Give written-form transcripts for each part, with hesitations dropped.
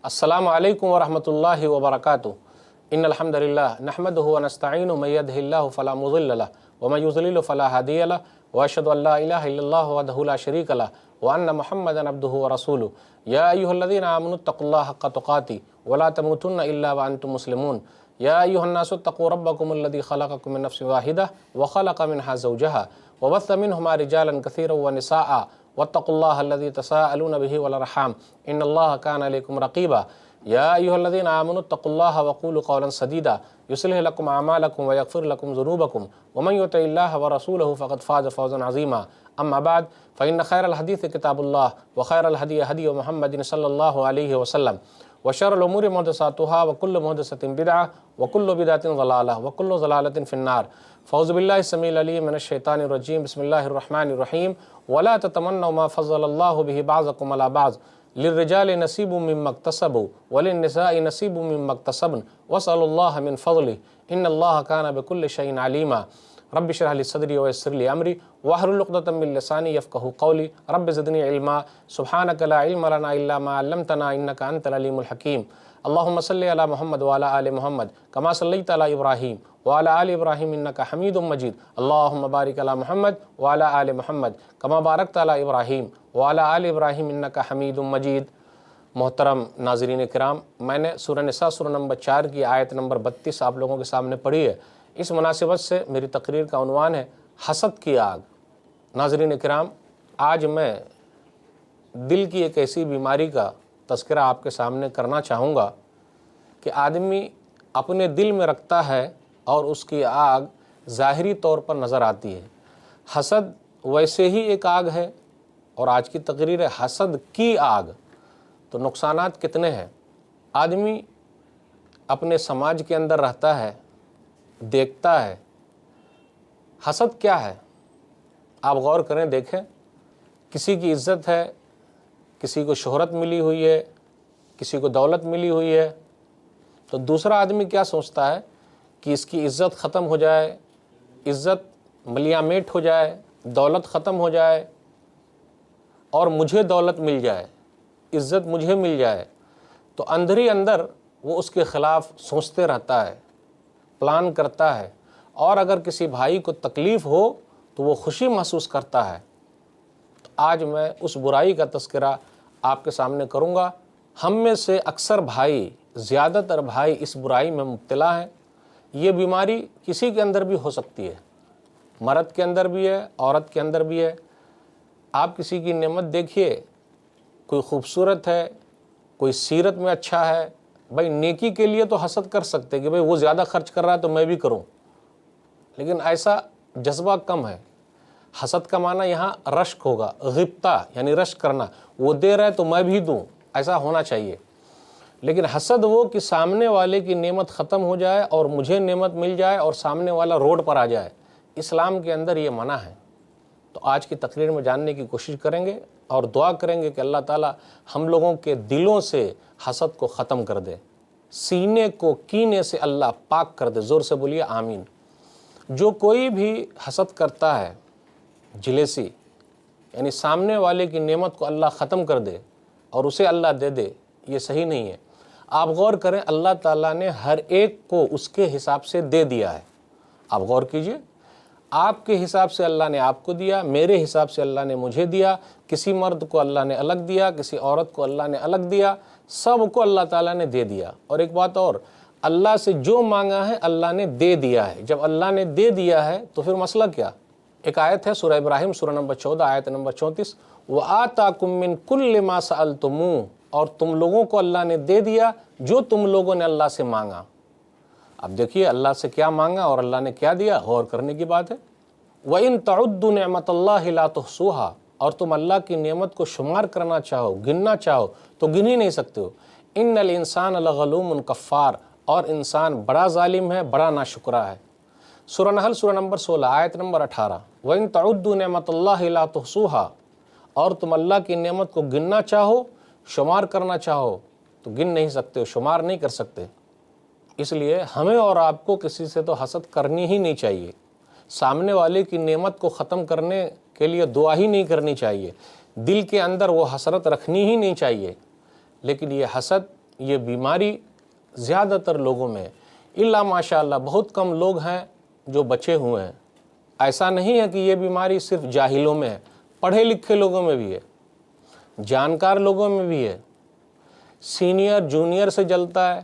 अस्सलामु अलैकुम वरहमतुल्लाहि वबरकातुहू। इन्नल हम्दुलिल्लाह नहमदुहु व नस्तईनुहु मन यहदिहिल्लाहु फला मुज़िल्ल लहु व मन युज़लिल फला हादिय लहु व अशहदु अल्ला इलाहा इल्लल्लाहु वहदहु ला शरीक लहु व अन्न मुहम्मदन अब्दुहु व रसूलुहु। या अय्युहल्लज़ीना आमनुत्तक़ुल्लाह हक़्क़ तुक़ातिह व ला तमूतुन्ना इल्ला व अंतुम मुस्लिमून। या अय्युहन्नासु इत्तक़ू रब्बकुमुल्लज़ी ख़लक़कुम मिन नफ़्सिन वाहिदह व ख़लक़ मिनहा ज़ौजहा व बस्स मिनहुमा रिजालन कसीरन व निसाअ वत्तक़ुल्लाह अल्लज़ी तसाअलून बिही वल अर्हाम इन्नल्लाह कान अलैकुम रक़ीबा। या अय्युहल्लज़ीना आमनुत्तक़ुल्लाह व क़ूलू क़ौलन सदीदा युस्लिह लकुम अमालकुम व यग़फ़िर लकुम ज़ुनूबकुम व मन युतिइल्लाह व रसूलहु फ़क़द फ़ाज़ फ़ौज़न अज़ीमा। अम्मा बाद फ़इन्न ख़ैरल हदीस किताबुल्लाह व ख़ैरल हदी हदी मुहम्मदिन सल्लल्लाहु अलैहि वसल्लम व शर्रुल उमूरि मुहदसातुहा व कुल्लु मुहदसतिन बिदअह व कुल्लु बिदअतिन ज़लालह व कुल्लु ज़लालतिन फ़िन्नार। फ़ौज़ु बिल्लाहि समीउल अलीम मिनश शैतानिर रजीम। बिस्मिल्लाहिर रहमानिर रहीम। वला ततमन्नौ मा फ़ज़्ज़लल्लाहु बिही बअज़कुम अला बअज़ लिर्रिजालि नसीबुम मिम्मा इक्तसबू व लिन्निसाइ नसीबुम मिम्मा इक्तसब्न वस्अलुल्लाह मिन फ़ज़लिहि इन्नल्लाह कान बिकुल्लि शैइन अलीमा। रब्बि इश्रह ली सदरी व यस्सिर ली अमरी वहलुल उक़दतम मिन लिसानी यफ़क़हू क़ौली रब्बि ज़िदनी इल्मा सुब्हानक ला इल्म लना इल्ला मा अल्लमतना इन्नका अंतल अलीमुल हकीम। अल्लाहुम्मा सल्लि अला मुहम्मद व अला आलि मुहम्मद कमा सल्लैता अला इब्राहीम व अला आलि इब्राहीम इन्नका हमीदुम मजीद। अल्लाहुम्मा बारिक अला मुहम्मद व अला आलि मुहम्मद कमा बारकता अला इब्राहीम व अला आलि इब्राहीम इन्नका हमीदुम मजीद। मोहतरम नाज़रीन किराम, मैंने सूरह निसा सूरह नंबर 4 की आयत नंबर 32 आप लोगों के सामने पढ़ी है। इस मुनासिबत से मेरी तकरीर का उन्वान है हसद की आग। नाज़रीन किराम, आज मैं दिल की एक ऐसी बीमारी का तज़किरा आपके सामने करना चाहूँगा कि आदमी अपने दिल में रखता है और उसकी आग ज़ाहिरी तौर पर नज़र आती है। हसद वैसे ही एक आग है और आज की तकरीर है हसद की आग। तो नुकसानात कितने हैं। आदमी अपने समाज के अंदर रहता है, देखता है हसद क्या है। आप गौर करें, देखें, किसी की इज़्ज़त है, किसी को शोहरत मिली हुई है, किसी को दौलत मिली हुई है, तो दूसरा आदमी क्या सोचता है कि इसकी इज़्ज़त ख़त्म हो जाए, इज़्ज़त मलियामेट हो जाए, दौलत ख़त्म हो जाए और मुझे दौलत मिल जाए, इज़्ज़त मुझे मिल जाए। तो अंदर ही अंदर वो उसके ख़िलाफ़ सोचते रहता है, प्लान करता है, और अगर किसी भाई को तकलीफ़ हो तो वो खुशी महसूस करता है। तो आज मैं उस बुराई का तज़किरा आपके सामने करूँगा। हम में से अक्सर भाई, ज़्यादातर भाई इस बुराई में मुब्तला हैं। ये बीमारी किसी के अंदर भी हो सकती है, मर्द के अंदर भी है, औरत के अंदर भी है। आप किसी की नेमत देखिए, कोई खूबसूरत है, कोई सीरत में अच्छा है, भाई नेकी के लिए तो हसद कर सकते कि भाई वो ज़्यादा खर्च कर रहा है तो मैं भी करूं, लेकिन ऐसा जज्बा कम है। हसद का माना यहाँ रश्क होगा, गिब्ता यानी रश्क करना, वो दे रहा है तो मैं भी दूं, ऐसा होना चाहिए। लेकिन हसद वो कि सामने वाले की नेमत ख़त्म हो जाए और मुझे नेमत मिल जाए और सामने वाला रोड पर आ जाए। इस्लाम के अंदर ये मना है। तो आज की तकरीर में जानने की कोशिश करेंगे और दुआ करेंगे कि अल्लाह ताला हम लोगों के दिलों से हसद को ख़त्म कर दे, सीने को कीने से अल्लाह पाक कर दे। ज़ोर से बोलिए आमीन। जो कोई भी हसद करता है, जिलेसी यानी सामने वाले की नेमत को अल्लाह ख़त्म कर दे और उसे अल्लाह दे दे, ये सही नहीं है। आप गौर करें, अल्लाह ताला ने हर एक को उसके हिसाब से दे दिया है। आप गौर कीजिए, आपके हिसाब से अल्लाह ने आपको दिया, मेरे हिसाब से अल्लाह ने मुझे दिया, किसी मर्द को अल्लाह ने अलग दिया, किसी औरत को अल्लाह ने अलग दिया, सबको अल्लाह ताला ने दे दिया। और एक बात और, अल्लाह से जो मांगा है अल्लाह ने दे दिया है। जब अल्लाह ने दे दिया है तो फिर मसला क्या। एक आयत है सूरह इब्राहिम सूरह नंबर 14 आयत नंबर 34, व आताकुम मिन कुल्लि मा सअलतुमू, और तुम लोगों को अल्लाह ने दे दिया जो तुम लोगों ने अल्लाह से मांगा। अब देखिए अल्लाह से क्या मांगा और अल्लाह ने क्या दिया, गौर करने की बात है। व इन तउद्दु निअमतल्लाहि ला तुहसूहा, और तुम अल्लाह की नेमत को शुमार करना चाहो, गिनना चाहो तो गिन ही नहीं सकते हो। इन्नल इंसान लगलूमुन कफ़ार, और इंसान बड़ा जालिम है, बड़ा नाशुक्रा है। सूरह नहल सूरह नंबर 16 आयत नंबर 18, व इन तउद्दु निअमतल्लाहि ला तुहसूहा, और तुम अल्लाह की नेमत को गिनना चाहो, शुमार करना चाहो तो गिन नहीं सकते हो, शुमार नहीं कर सकते। इसलिए हमें और आपको किसी से तो हसद करनी ही नहीं चाहिए। सामने वाले की नेमत को ख़त्म करने के लिए दुआ ही नहीं करनी चाहिए, दिल के अंदर वो हसरत रखनी ही नहीं चाहिए। लेकिन ये हसद یہ بیماری زیادہ تر لوگوں میں الا ماشاء اللہ بہت کم لوگ ہیں جو بچے ہوئے ہیں۔ ایسا نہیں ہے کہ یہ بیماری صرف جاہلوں میں ہے، پڑھے لکھے لوگوں میں بھی ہے، جانکار لوگوں میں بھی ہے۔ سینئر جونیئر سے جلتا ہے،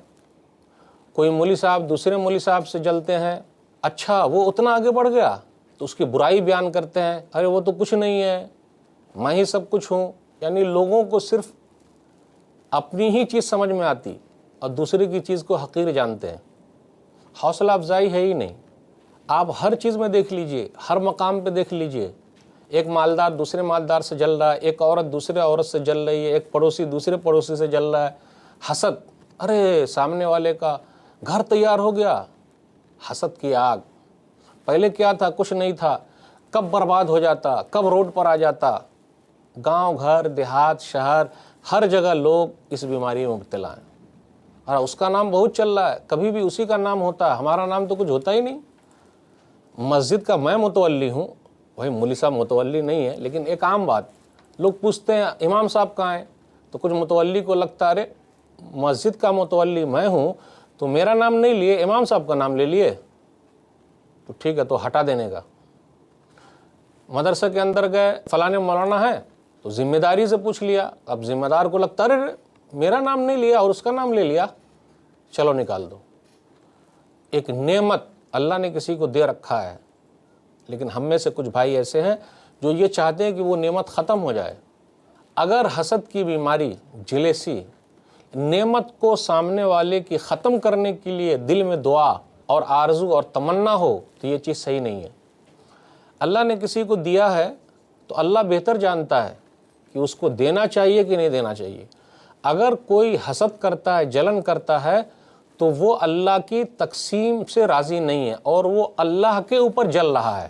کوئی مولوی صاحب دوسرے مولوی صاحب سے جلتے ہیں، اچھا وہ اتنا آگے بڑھ گیا تو اس کی برائی بیان کرتے ہیں، ارے وہ تو کچھ نہیں ہے، میں ہی سب کچھ ہوں۔ یعنی لوگوں کو صرف اپنی ہی چیز سمجھ میں آتی اور دوسرے کی چیز کو حقیر جانتے ہیں۔ حوصلہ افزائی ہے ہی نہیں۔ آپ ہر چیز میں دیکھ لیجئے، ہر مقام پہ دیکھ لیجئے، ایک مالدار دوسرے مالدار سے جل رہا ہے، ایک عورت دوسرے عورت سے جل رہی ہے، ایک پڑوسی دوسرے پڑوسی سے جل رہا ہے۔ حسد، ارے سامنے والے کا گھر تیار ہو گیا، حسد کی آگ۔ پہلے کیا تھا؟ کچھ نہیں تھا، کب برباد ہو جاتا، کب روڈ پر آ جاتا۔ گاؤں گھر دیہات شہر ہر جگہ لوگ اس بیماری میں مبتلا ہیں، اور اس کا نام بہت چل رہا ہے، کبھی بھی اسی کا نام ہوتا ہے، ہمارا نام تو کچھ ہوتا ہی نہیں۔ مسجد کا میں متولی ہوں، وہی مولوی صاحب متولی نہیں ہے، لیکن ایک عام بات، لوگ پوچھتے ہیں امام صاحب کہاں ہیں، تو کچھ متولی کو لگتا ہے ارے مسجد کا متولی میں ہوں تو میرا نام نہیں لیے، امام صاحب کا نام لے لیے، تو ٹھیک ہے تو ہٹا دینے کا۔ مدرسہ کے اندر گئے، فلاں مولانا ہے تو ذمہ داری سے پوچھ لیا، اب ذمہ دار کو لگتا ہے ارے میرا نام نہیں لیا اور اس کا نام لے لیا، چلو نکال دو۔ ایک نعمت اللہ نے کسی کو دے رکھا ہے، لیکن ہم میں سے کچھ بھائی ایسے ہیں جو یہ چاہتے ہیں کہ وہ نعمت ختم ہو جائے۔ اگر حسد کی بیماری، جلیسی، نعمت کو سامنے والے کی ختم کرنے کے لیے دل میں دعا اور آرزو اور تمنا ہو تو یہ چیز صحیح نہیں ہے۔ اللہ نے کسی کو دیا ہے تو اللہ بہتر جانتا ہے کہ اس کو دینا چاہیے کہ نہیں دینا چاہیے۔ اگر کوئی حسد کرتا ہے، جلن کرتا ہے، تو وہ اللہ کی تقسیم سے راضی نہیں ہے اور وہ اللہ کے اوپر جل رہا ہے۔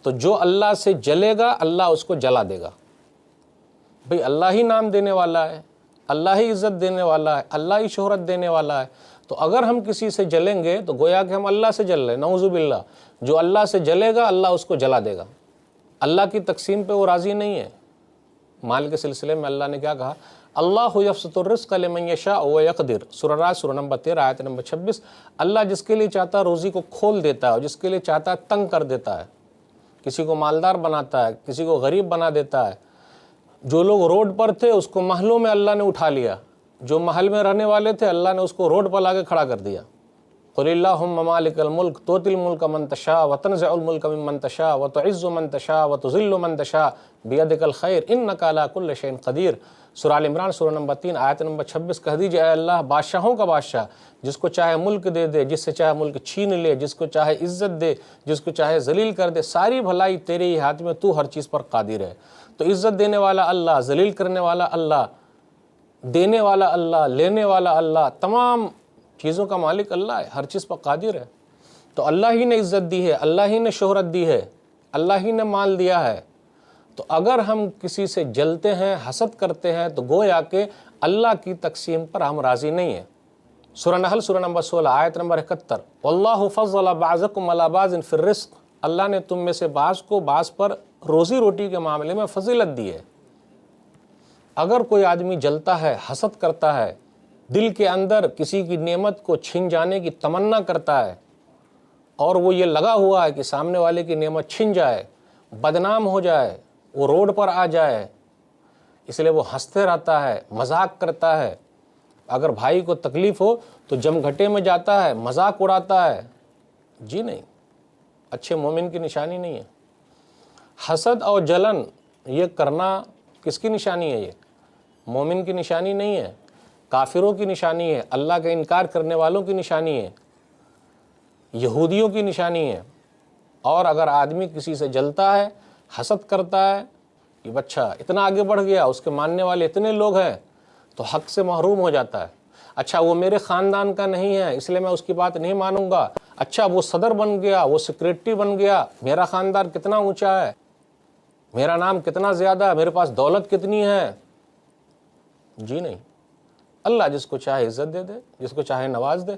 تو جو اللہ سے جلے گا اللہ اس کو جلا دے گا۔ بھئی اللہ ہی نام دینے والا ہے، اللہ ہی عزت دینے والا ہے، اللہ ہی شہرت دینے والا ہے، تو اگر ہم کسی سے جلیں گے تو گویا کہ ہم اللہ سے جل رہے ہیں، نعوذ باللہ۔ جو اللہ سے جلے گا اللہ اس کو جلا دے گا۔ اللہ کی تقسیم پہ وہ راضی نہیں ہے۔ مال کے سلسلے میں اللہ نے کیا کہا؟ اللہ یبسط الرزق لمن یشاء ویقدر، سورہ راعد سورہ نمبر 13 آیت نمبر 26۔ اللہ جس کے لیے چاہتا ہے روزی کو کھول دیتا ہے اور جس کے لیے چاہتا ہے تنگ کر دیتا ہے، کسی کو مالدار بناتا ہے، کسی کو غریب بنا دیتا ہے۔ جو لوگ روڈ پر تھے اس کو محلوں میں اللہ نے اٹھا لیا، جو محل میں رہنے والے تھے اللہ نے اس کو روڈ پر لا کے کھڑا کر دیا۔ قل اللہم مالک الملک تؤتی الملک من تشاء وتنزع الملک ممن تشاء وتعز من تشاء وتذل من تشاء بیدک الخیر انک علی کل شیء قدیر، سورہ آل عمران سورہ نمبر 3 آیت نمبر 26۔ کہہ دیجئے اے اللہ بادشاہوں کا بادشاہ، جس کو چاہے ملک دے دے، جس سے چاہے ملک چھین لے، جس کو چاہے عزت دے، جس کو چاہے ذلیل کر دے، ساری بھلائی تیرے ہی ہاتھ میں، تو ہر چیز پر قادر ہے۔ تو عزت دینے والا اللہ، ذلیل کرنے والا اللہ، دینے والا اللہ، لینے والا اللہ، تمام چیزوں کا مالک اللہ ہے، ہر چیز پر قادر ہے۔ تو اللہ ہی نے عزت دی ہے، اللہ ہی نے شہرت دی ہے، اللہ ہی نے مال دیا ہے۔ تو اگر ہم کسی سے جلتے ہیں، حسد کرتے ہیں، تو گویا کہ اللہ کی تقسیم پر ہم راضی نہیں ہیں۔ سورہ نحل سورہ نمبر 16 آیت نمبر 71، واللہ فضل بعضکم علی بعض فی الرزق، اللہ نے تم میں سے بعض کو بعض پر روزی روٹی کے معاملے میں فضیلت دی ہے۔ اگر کوئی آدمی جلتا ہے، حسد کرتا ہے، دل کے اندر کسی کی نعمت کو چھن جانے کی تمنا کرتا ہے، اور وہ یہ لگا ہوا ہے کہ سامنے والے کی نعمت چھن جائے، بدنام ہو جائے، وہ روڈ پر آ جائے، اس لیے وہ ہنستے رہتا ہے، مذاق کرتا ہے۔ اگر بھائی کو تکلیف ہو تو جم گھٹے میں جاتا ہے، مذاق اڑاتا ہے، جی نہیں، اچھے مومن کی نشانی نہیں ہے۔ حسد اور جلن یہ کرنا کس کی نشانی ہے؟ یہ مومن کی نشانی نہیں ہے، کافروں کی نشانی ہے، اللہ کا انکار کرنے والوں کی نشانی ہے، یہودیوں کی نشانی ہے۔ اور اگر آدمی کسی سے جلتا ہے، حسد کرتا ہے کہ بچہ اتنا آگے بڑھ گیا، اس کے ماننے والے اتنے لوگ ہیں، تو حق سے محروم ہو جاتا ہے۔ اچھا وہ میرے خاندان کا نہیں ہے اس لیے میں اس کی بات نہیں مانوں گا، اچھا وہ صدر بن گیا، وہ سیکریٹری بن گیا، میرا خاندان کتنا اونچا ہے، میرا نام کتنا زیادہ ہے، میرے پاس دولت کتنی ہے، جی نہیں۔ اللہ جس کو چاہے عزت دے دے، جس کو چاہے نواز دے۔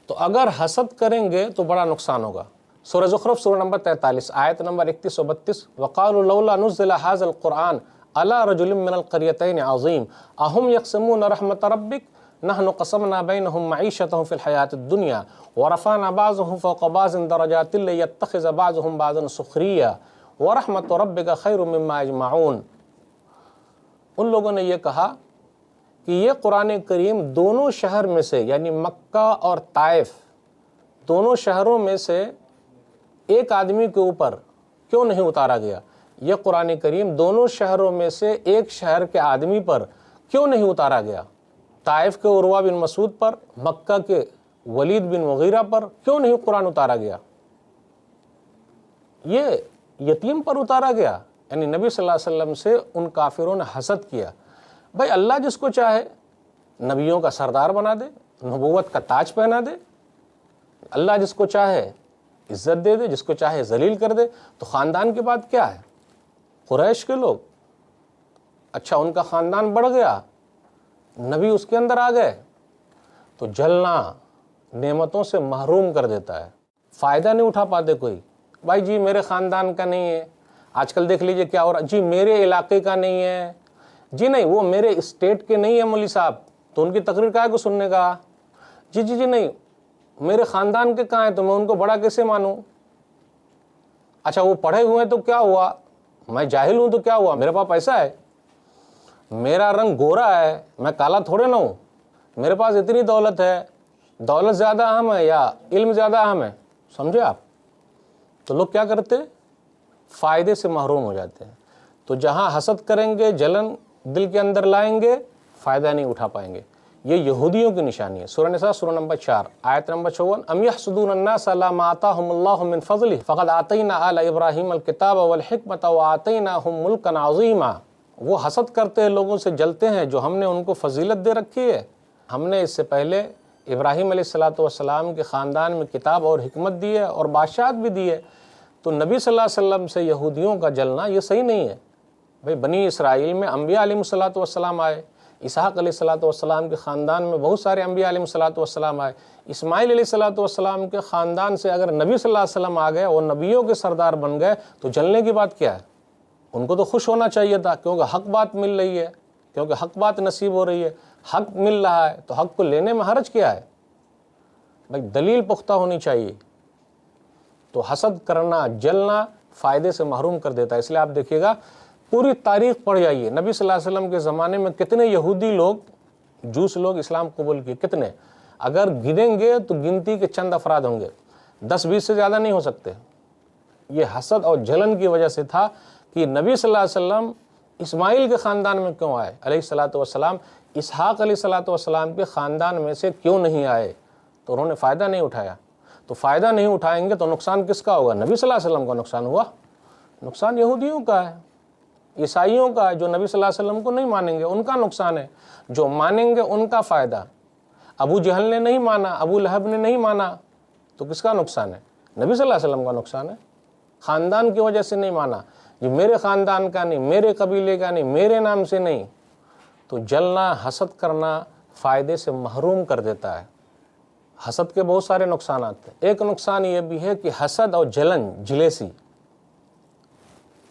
تو اگر حسد کریں گے تو بڑا نقصان ہوگا۔ سورہ زخرف سورہ نمبر 43 آیت نمبر 31 و 32، وقالوا لولا نزل هذا القرآن على رجل من القريتين عظيم اهم يقسمون رحمت ربك नहनु क़समना बैनहुम मईशतहुम फ़िल हयातिद दुनिया व रफ़अना बाज़हुम फ़ौक़ बाज़िन दरजातिन लियत्तख़िज़ बाज़ुहुम बाज़न सुख़रिया व रहमतु रब्बिका ख़ैरुम मिम्मा यजमऊन। उन लोगों ने ये कहा कि ये कुरान करीम दोनों शहर में से, यानी मक्का और ताइफ, दोनों शहरों में से एक आदमी के ऊपर क्यों नहीं उतारा गया? ये कुरान करीम दोनों शहरों में से एक शहर के आदमी पर क्यों नहीं उतारा गया? ताइफ के उर्वा बिन मसूद पर, मक्का के वलीद बिन मुगीरा पर क्यों नहीं कुरान उतारा गया? ये यतीम पर उतारा गया। यानी नबी सल्लल्लाहु अलैहि वसल्लम से उन काफिरों ने हसद किया। भाई अल्लाह जिसको चाहे नबियों का सरदार बना दे, नबूवत का ताज पहना दे, अल्लाह जिसको चाहे इज्जत दे दे, जिसको चाहे जलील कर दे। तो ख़ानदान की बात क्या है? कुरैश के लोग, अच्छा उनका ख़ानदान बढ़ गया, नबी उसके अंदर आ गए, तो जलना नेमतों से महरूम कर देता है। फ़ायदा नहीं उठा पाते कोई। भाई जी मेरे ख़ानदान का नहीं है, आजकल देख लीजिए क्या हो रहा, जी मेरे इलाके का नहीं है, जी नहीं वो मेरे स्टेट के नहीं है मौलवी साहब, तो उनकी तकरीर काहे को सुनने का, जी जी जी नहीं मेरे ख़ानदान के कहाँ हैं तो मैं उनको बड़ा कैसे मानूं? अच्छा वो पढ़े हुए हैं तो क्या हुआ, मैं जाहिल हूँ तो क्या हुआ, मेरे पास पैसा है, मेरा रंग गोरा है, मैं काला थोड़े ना हूँ, मेरे पास इतनी दौलत है, दौलत ज़्यादा अहम है या इल्म ज़्यादा अहम है? समझे आप? तो लोग क्या करते, फ़ायदे से महरूम हो जाते हैं। तो जहाँ हसद करेंगे, जलन दिल के अंदर लाएंगे, फ़ायदा नहीं उठा पाएंगे। ये यहूदियों की निशानी है। सूरह निसा सूरह नंबर 4 आयत नंबर 54, अम यहसुदून अन्नास अला मा आताहुमुल्लाहु मिन फ़ज़लिही फ़क़द आतैना आला इब्राहीम अल किताब वल हिकमत व आतैनाहुम मुल्कन अज़ीमा। वो हसद करते हैं, लोगों से जलते हैं जो हमने उनको फजीलत दे रखी है। हमने इससे पहले इब्राहीम अलैहिस्सलातु वस्सलाम के ख़ानदान में किताब और हिकमत दी है और बादशाहत भी दी है। तो नबी सल्लल्लाहु अलैहि वसल्लम से यहूदियों का जलना ये सही नहीं है। भाई बनी इसराइल में अम्बिया अलैहिस्सलातु वस्सलाम आए, इसहाक़ अलैहिस्सलातु वस्सलाम के ख़ानदान में बहुत सारे अम्बिया अलैहिस्सलातु वस्सलाम आए। इस्माइल अलैहिस्सलातु वस्सलाम के ख़ानदान से अगर नबी सल्लल्लाहु अलैहि वसल्लम आ गए और नबियों के सरदार बन गए तो जलने की बात क्या है? उनको तो खुश होना चाहिए था, क्योंकि हक़ बात मिल रही है, क्योंकि हक़ बात नसीब हो रही है, हक़ मिल रहा है, तो हक़ को लेने में हर्ज क्या है? भाई दलील पुख्ता होनी चाहिए। तो हसद करना, जलना फ़ायदे से महरूम कर देता है। इसलिए आप देखिएगा पूरी तारीख़ पढ़ जाइए, नबी सल्लल्लाहु अलैहि वसल्लम के ज़माने में कितने यहूदी लोग, जूस लोग इस्लाम कबूल किए, कितने, अगर गिनेंगे तो गिनती के चंद अफराद होंगे, 10-20 से ज़्यादा नहीं हो सकते। ये हसद और जलन की वजह से था कि नबी सल्लल्लाहु अलैहि वसल्लम इस्माइल के ख़ानदान में क्यों आए अलैहिस्सलातु वस्सलाम, इसहाक़ अलैहिस्सलातु वस्सलाम के ख़ानदान में से क्यों नहीं आए? तो उन्होंने फ़ायदा नहीं उठाया। तो फ़ायदा नहीं उठाएंगे तो नुकसान किसका होगा? नबी सल्लल्लाहु अलैहि वसल्लम का नुकसान हुआ। नुकसान यहूदियों का है, ईसाइयों का है, जो नबी सल्लल्लाहु अलैहि वसल्लम को नहीं मानेंगे उनका नुकसान है, जो मानेंगे उनका फ़ायदा। अबू जहल ने नहीं माना, अबू लहब ने नहीं माना, तो किसका नुकसान है? नबी सल्लल्लाहु अलैहि वसल्लम का नुकसान है। ख़ानदान की वजह से नहीं माना, जो मेरे ख़ानदान का नहीं, मेरे कबीले का नहीं, मेरे नाम से नहीं, तो जलना, हसद करना फ़ायदे से महरूम कर देता है। हसद के बहुत सारे नुकसान हैं। एक नुकसान ये भी है कि हसद और जलन, जिलेसी,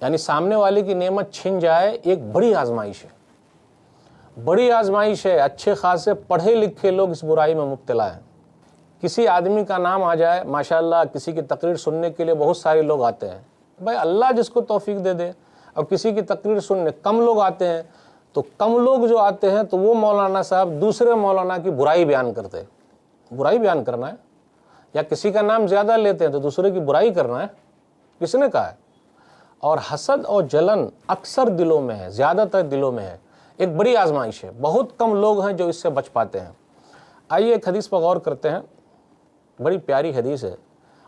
यानी सामने वाले की नेमत छिन जाए, एक बड़ी आजमाइश है, बड़ी आजमाइश है। अच्छे खासे पढ़े लिखे लोग इस बुराई में मुब्तला हैं। किसी आदमी का नाम आ जाए, माशाअल्लाह किसी की तकरीर सुनने के लिए बहुत सारे लोग आते हैं, भाई अल्लाह जिसको तौफीक दे दे। और किसी की तकरीर सुनने कम लोग आते हैं, तो कम लोग जो आते हैं तो वो मौलाना साहब दूसरे मौलाना की बुराई बयान करते हैं। बुराई बयान करना है, या किसी का नाम ज़्यादा लेते हैं तो दूसरे की बुराई करना है, किसने कहा है? और हसद और जलन अक्सर दिलों में है, ज़्यादातर दिलों में है। एक बड़ी आजमाइश है, बहुत कम लोग हैं जो इससे बच पाते हैं। आइए एक हदीस पर गौर करते हैं, बड़ी प्यारी हदीस है,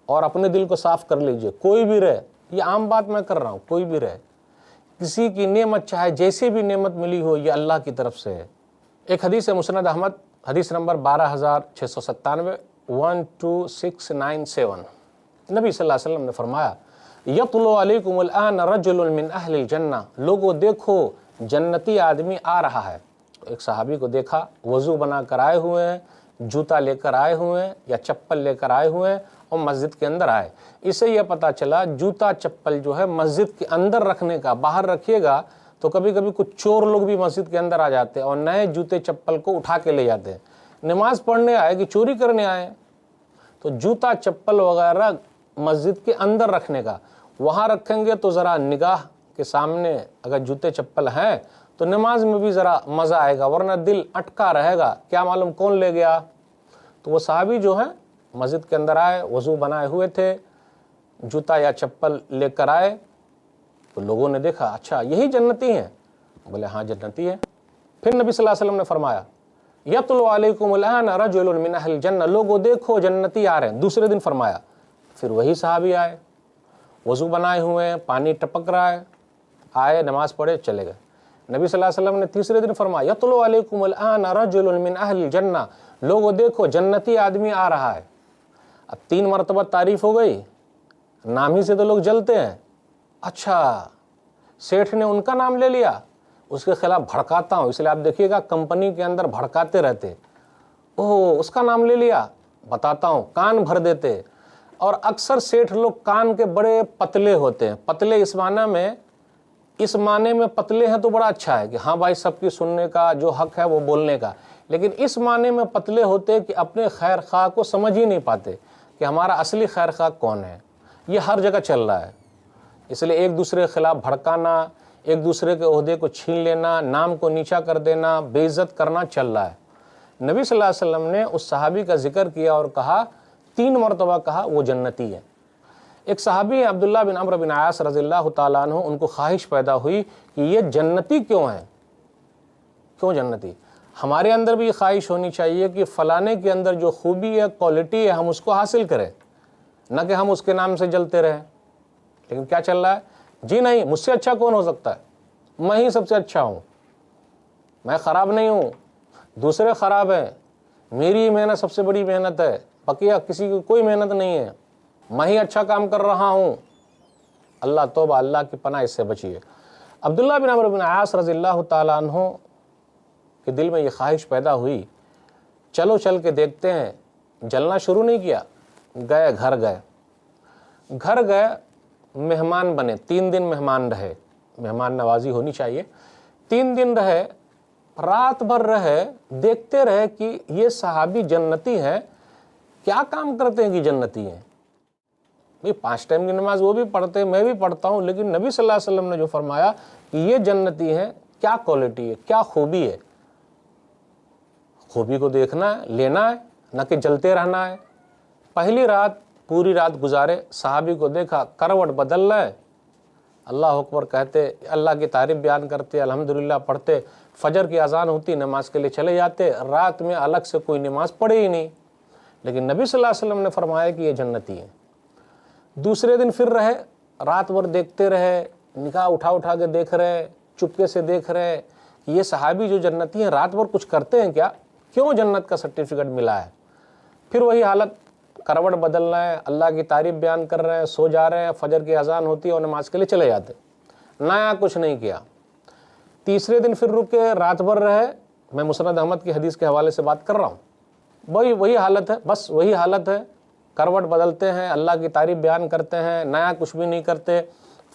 और अपने दिल को साफ़ कर लीजिए। कोई भी रहे, ये आम बात मैं कर रहा हूँ, कोई भी रहे, किसी की नेमत चाहे जैसी भी नेमत मिली हो, ये अल्लाह की तरफ से है। एक हदीस है मुस्नद अहमद, हदीस नंबर 12697, 12697। नबी सल्लल्लाहु अलैहि वसल्लम ने फरमाया, यतलु अलैकुमुल आन रजुलुन मिन अहलिल जन्नह, लोगों देखो जन्नती आदमी आ रहा है। तो एक सहाबी को देखा, वज़ू बना कर आए हुए हैं, जूता लेकर आए हुए हैं या चप्पल लेकर आए हुए हैं, और मस्जिद के अंदर आए। इससे यह पता चला जूता चप्पल जो है मस्जिद के अंदर रखने का, बाहर रखिएगा तो कभी कभी कुछ चोर लोग भी मस्जिद के अंदर आ जाते हैं और नए जूते चप्पल को उठा के ले जाते हैं। नमाज पढ़ने आए कि चोरी करने आए? तो जूता चप्पल वगैरह मस्जिद के अंदर रखने का, वहाँ रखेंगे तो ज़रा निगाह के सामने अगर जूते चप्पल हैं तो नमाज में भी ज़रा मज़ा आएगा, वरना दिल अटका रहेगा, क्या मालूम कौन ले गया। तो वो साहबी जो हैं मस्जिद के अंदर आए, वज़ू बनाए हुए थे, जूता या चप्पल लेकर आए, तो लोगों ने देखा अच्छा यही जन्नती हैं? बोले हाँ जन्नती है। फिर नबी सल्लल्लाहु अलैहि वसल्लम ने फरमाया यतलु अलैकुमुल आन रजुलुन मिन अहलिल जन्नह, लोगों देखो जन्नती आ रहे हैं। दूसरे दिन फरमाया, फिर वही साहबी आए, वज़ू बनाए हुए हैं, पानी टपक रहा है, आए नमाज पढ़े चले गए। नबी सल्लल्लाहु अलैहि वसल्लम ने तीसरे दिन फरमाया यतलु अलैकुमुल आन रजुलुन मिन अहलिल जन्नह, लोगों देखो जन्नती आदमी आ रहा है। अब 3 मरतबा तारीफ हो गई, नाम ही से तो लोग जलते हैं। अच्छा सेठ ने उनका नाम ले लिया, उसके खिलाफ भड़काता हूँ, इसलिए आप देखिएगा कंपनी के अंदर भड़काते रहते, ओह उसका नाम ले लिया, बताता हूँ, कान भर देते। और अक्सर सेठ लोग कान के बड़े पतले होते हैं। पतले इस माने में पतले हैं तो बड़ा अच्छा है कि हाँ भाई सबकी सुनने का जो हक है वो बोलने का, लेकिन इस माने में पतले होते कि अपने खैर खा को समझ ही नहीं पाते कि हमारा असली खैर खा कौन है। ये हर जगह चल रहा है, इसलिए एक दूसरे के खिलाफ भड़काना, एक दूसरे के ओहदे को छीन लेना, नाम को नीचा कर देना, बेइज्जत करना चल रहा है। नबी सल्लल्लाहु अलैहि वसल्लम ने उस सहाबी का जिक्र किया और कहा, 3 मरतबा कहा वो जन्नती है। एक सहाबी अब्दुल्लाह बिन अम्र बिन आस रज़ियल्लाहु ताला अन्हु, उनको ख्वाहिश पैदा हुई कि ये जन्नती क्यों हैं, क्यों जन्नती। हमारे अंदर भी ये ख्वाहिश होनी चाहिए कि फ़लाने के अंदर जो खूबी है, क्वालिटी है, हम उसको हासिल करें, न कि हम उसके नाम से जलते रहें। लेकिन क्या चल रहा है, जी नहीं मुझसे अच्छा कौन हो सकता है, मैं ही सबसे अच्छा हूँ, मैं ख़राब नहीं हूँ, दूसरे ख़राब हैं, मेरी मेहनत सबसे बड़ी मेहनत है, बकिया किसी की कोई मेहनत नहीं है, मैं ही अच्छा काम कर रहा हूँ। अल्लाह तौबा, अल्लाह की पनाह, इससे बचिए। अब्दुल्लाह बिन अम्र बिन आस रज़ियल्लाहु ताला अन्हु के दिल में ये ख्वाहिश पैदा हुई, चलो चल के देखते हैं। जलना शुरू नहीं किया, गए घर गए, मेहमान बने। 3 दिन मेहमान रहे, मेहमान नवाजी होनी चाहिए। 3 दिन रहे, रात भर रहे, देखते रहे कि ये सहाबी जन्नती है, क्या काम करते हैं कि जन्नती हैं। भाई 5 टाइम की नमाज वो भी पढ़ते हैं, मैं भी पढ़ता हूँ, लेकिन नबी सल्लल्लाहु अलैहि वसल्लम ने जो फरमाया कि ये जन्नती हैं, क्या क्वालिटी है, क्या खूबी है। खूबी को देखना है, लेना है, न कि जलते रहना है। पहली रात पूरी रात गुजारे, सहाबी को देखा करवट बदल रहे, अल्लाह अकबर कहते, अल्लाह की तारीफ बयान करते, अल्हम्दुलिल्लाह पढ़ते, फजर की अजान होती, नमाज के लिए चले जाते। रात में अलग से कोई नमाज पढ़े ही नहीं। लेकिन नबी सल्लल्लाहु अलैहि वसल्लम ने फरमाया कि ये जन्नती है। दूसरे दिन फिर रहे, रात भर देखते रहे, निगाह उठा के देख रहे, चुपके से देख रहे कि ये सहाबी जो जन्नती हैं रात भर कुछ करते हैं क्या, क्यों जन्नत का सर्टिफिकेट मिला है। फिर वही हालत, करवट बदल रहे हैं, अल्लाह की तारीफ बयान कर रहे हैं, सो जा रहे हैं, फजर की अजान होती है और नमाज के लिए चले जाते, नया कुछ नहीं किया। तीसरे दिन फिर रुके, रात भर रहे, मैं मुस्नद अहमद की हदीस के हवाले से बात कर रहा हूँ, वही हालत है, बस वही हालत है। करवट बदलते हैं, अल्लाह की तारीफ बयान करते हैं, नया कुछ भी नहीं करते,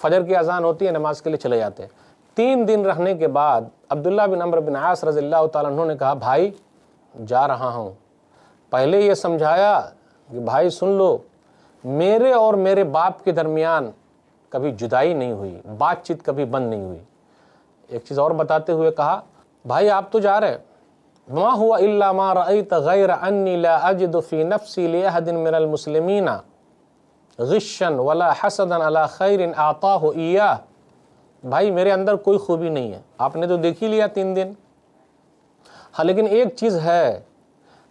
फजर की अजान होती है, नमाज के लिए चले जाते हैं। 3 दिन रहने के बाद अब्दुल्लाह बिन अम्र बिन आस रज़ियल्लाहु ताला अन्हु ने कहा, भाई जा रहा हूँ। पहले ये समझाया कि भाई सुन लो, मेरे और मेरे बाप के दरमियान कभी जुदाई नहीं हुई, बातचीत कभी बंद नहीं हुई। एक चीज़ और बताते हुए कहा, भाई आप तो जा रहे, मा हुआ इल्ला मा रअयत गैर अन्नी ला अजिदु फी नफ्सी li अहदिन मिनल मुस्लिमीना गिश्शन वला हसदन अला खैरिन आताहु इय्याह। भाई मेरे अंदर कोई खूबी नहीं है, आपने तो देख ही लिया 3 दिन। हाँ लेकिन एक चीज़ है,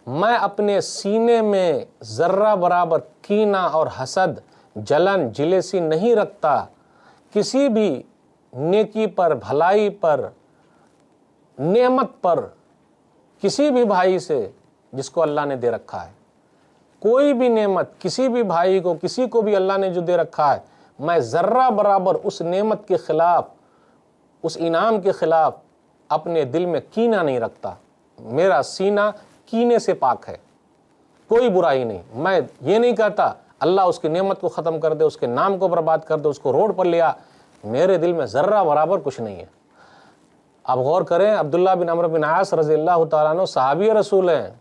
मैं अपने सीने में ज़र्रा बराबर कीना और हसद, जलन, जिलेसी नहीं रखता किसी भी नेकी पर, भलाई पर, नेमत पर, किसी भी भाई से जिसको अल्लाह ने दे रखा है। कोई भी नेमत किसी भी भाई को, किसी को भी अल्लाह ने जो दे रखा है, मैं ज़र्रा बराबर उस नेमत के ख़िलाफ़, उस इनाम के ख़िलाफ़ अपने दिल में कीना नहीं रखता। मेरा सीना कीने से पाक है, कोई बुराई नहीं। मैं ये नहीं कहता अल्लाह उसकी नेमत को ख़त्म कर दे, उसके नाम को बर्बाद कर दे, उसको रोड पर लिया, मेरे दिल में ज़र्रा बराबर कुछ नहीं है। अब गौर करें, अब्दुल्लाह बिन अम्र बिन आस रज़ियल्लाहु ताला अन्हु सहाबी रसूल हैं,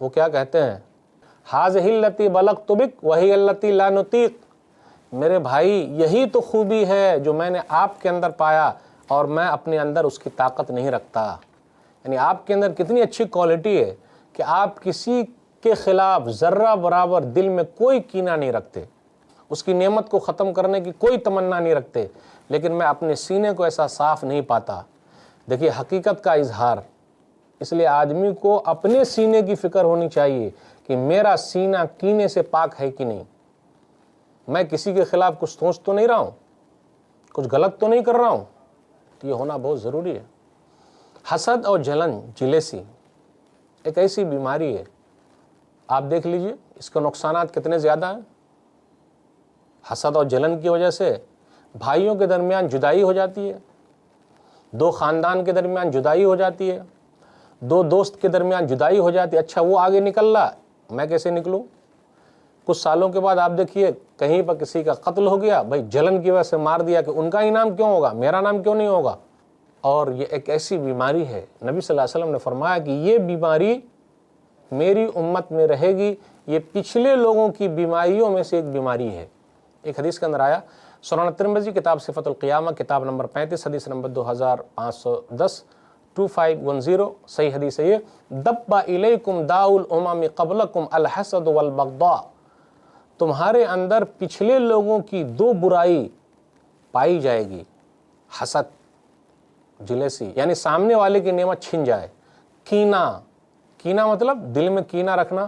وہ کیا کہتے ہیں؟ ہاذہ التی بلغت بک وہی التی لا نطیق، میرے بھائی یہی تو خوبی ہے جو میں نے آپ کے اندر پایا اور میں اپنے اندر اس کی طاقت نہیں رکھتا۔ یعنی آپ کے اندر کتنی اچھی کوالٹی ہے کہ آپ کسی کے خلاف ذرہ برابر دل میں کوئی کینہ نہیں رکھتے، اس کی نعمت کو ختم کرنے کی کوئی تمنا نہیں رکھتے، لیکن میں اپنے سینے کو ایسا صاف نہیں پاتا۔ دیکھیے حقیقت کا اظہار، اس لیے آدمی کو اپنے سینے کی فکر ہونی چاہیے کہ میرا سینہ کینے سے پاک ہے کہ نہیں، میں کسی کے خلاف کچھ سوچ تو نہیں رہا ہوں، کچھ غلط تو نہیں کر رہا ہوں، تو یہ ہونا بہت ضروری ہے۔ حسد اور جلن، جیلیسی ایک ایسی بیماری ہے، آپ دیکھ لیجئے اس کے نقصانات کتنے زیادہ ہیں۔ حسد اور جلن کی وجہ سے بھائیوں کے درمیان جدائی ہو جاتی ہے، دو خاندان کے درمیان جدائی ہو جاتی ہے، دو دوست کے درمیان جدائی ہو جاتی ہے۔ اچھا وہ آگے نکل رہا، میں کیسے نکلوں؟ کچھ سالوں کے بعد آپ دیکھیے کہیں پر کسی کا قتل ہو گیا، بھائی جلن کی وجہ سے مار دیا کہ ان کا ہی نام کیوں ہوگا، میرا نام کیوں نہیں ہوگا۔ اور یہ ایک ایسی بیماری ہے، نبی صلی اللہ علیہ وسلم نے فرمایا کہ یہ بیماری میری امت میں رہے گی، یہ پچھلے لوگوں کی بیماریوں میں سے ایک بیماری ہے۔ ایک حدیث کے اندر آیا، سنن ترمذی کتاب صفت القیامہ کتاب نمبر 35 حدیث نمبر 2510 2510 صحیح حدیث ہے یہ، دب الیکم داء الامم قبلکم الحسد والبغضاء، تمہارے اندر پچھلے لوگوں کی دو برائی پائی جائے گی، حسد، جلیسی، یعنی سامنے والے کی نعمت چھن جائے، کینہ، کینہ مطلب دل میں کینہ رکھنا۔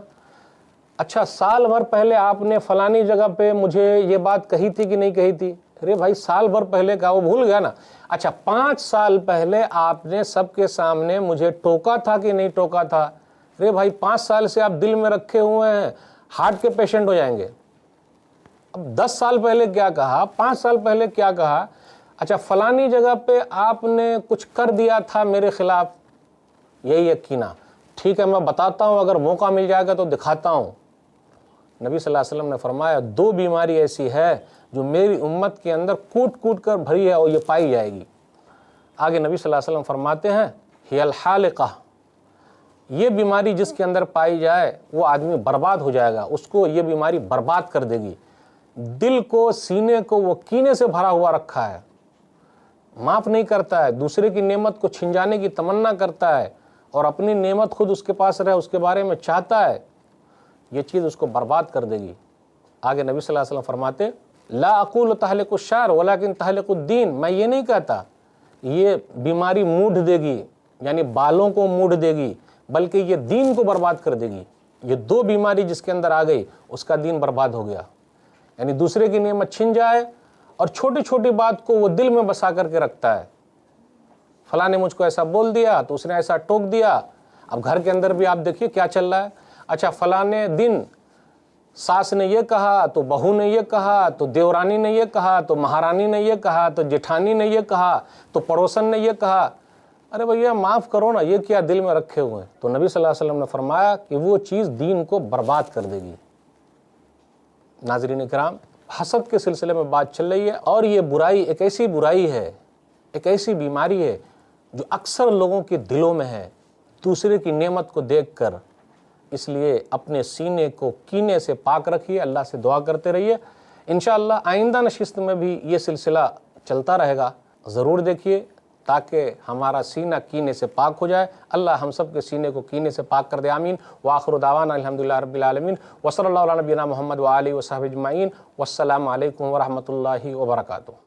اچھا سال بھر پہلے آپ نے فلانی جگہ پہ مجھے یہ بات کہی تھی کہ نہیں کہی تھی، ارے بھائی سال بھر پہلے کا وہ بھول گیا نا۔ اچھا 5 سال پہلے آپ نے سب کے سامنے مجھے ٹوکا تھا کہ نہیں ٹوکا تھا، ارے بھائی 5 سال سے آپ دل میں رکھے ہوئے ہیں، ہارٹ کے پیشنٹ ہو جائیں گے۔ اب 10 سال پہلے کیا کہا، 5 سال پہلے کیا کہا، اچھا فلانی جگہ پہ آپ نے کچھ کر دیا تھا میرے خلاف، یہی یقینا، ٹھیک ہے میں بتاتا ہوں، اگر موقع مل جائے گا تو دکھاتا ہوں۔ نبی صلی اللہ علیہ وسلم نے فرمایا 2 بیماری ایسی ہے جو میری امت کے اندر کوٹ کوٹ کر بھری ہے اور یہ پائی جائے گی۔ آگے نبی صلی اللہ علیہ وسلم فرماتے ہیں ہی الحالقہ، یہ بیماری جس کے اندر پائی جائے وہ آدمی برباد ہو جائے گا، اس کو یہ بیماری برباد کر دے گی۔ دل کو، سینے کو وہ کینے سے بھرا ہوا رکھا ہے، معاف نہیں کرتا ہے، دوسرے کی نعمت کو چھن جانے کی تمنا کرتا ہے اور اپنی نعمت خود اس کے پاس رہے اس کے بارے میں چاہتا ہے، یہ چیز اس کو برباد کر دے گی۔ آگے نبی صلی اللہ علیہ وسلم فرماتے لا اقول تحلق الشعر ولكن تحلق الدین، میں یہ نہیں کہتا یہ بیماری موڑ دے گی یعنی بالوں کو موڑ دے گی، بلکہ یہ دین کو برباد کر دے گی۔ یہ 2 بیماری جس کے اندر آ گئی اس کا دین برباد ہو گیا، یعنی دوسرے کی نعمت چھن جائے اور چھوٹی چھوٹی بات کو وہ دل میں بسا کر کے رکھتا ہے، فلاں نے مجھ کو ایسا بول دیا تو اس نے ایسا ٹوک دیا۔ اب گھر کے اندر بھی آپ دیکھیے کیا چل رہا ہے، اچھا فلاں دن ساس نے یہ کہا تو بہو نے یہ کہا تو دیورانی نے یہ کہا تو مہارانی نے یہ کہا تو جٹھانی نے یہ کہا تو پڑوسن نے یہ کہا، ارے بھیا معاف کرو نا، یہ کیا دل میں رکھے ہوئے ہیں؟ تو نبی صلی اللہ علیہ وسلم نے فرمایا کہ وہ چیز دین کو برباد کر دے گی۔ ناظرین کرام، حسد کے سلسلے میں بات چل رہی ہے، اور یہ برائی ایک ایسی برائی ہے، ایک ایسی بیماری ہے جو اکثر لوگوں کے دلوں میں ہے، دوسرے کی نعمت کو دیکھ کر۔ اس لیے اپنے سینے کو کینے سے پاک رکھیے، اللہ سے دعا کرتے رہیے۔ انشاءاللہ آئندہ نشست میں بھی یہ سلسلہ چلتا رہے گا، ضرور دیکھیے تاکہ ہمارا سینہ کینے سے پاک ہو جائے۔ اللہ ہم سب کے سینے کو کینے سے پاک کر دے، آمین۔ وآخر دعوانا الحمدللہ رب العالمین، وصلی اللہ علی نبینا محمد وآلہ وصحبہ اجمعین، والسلام علیکم ورحمۃ اللہ وبرکاتہ۔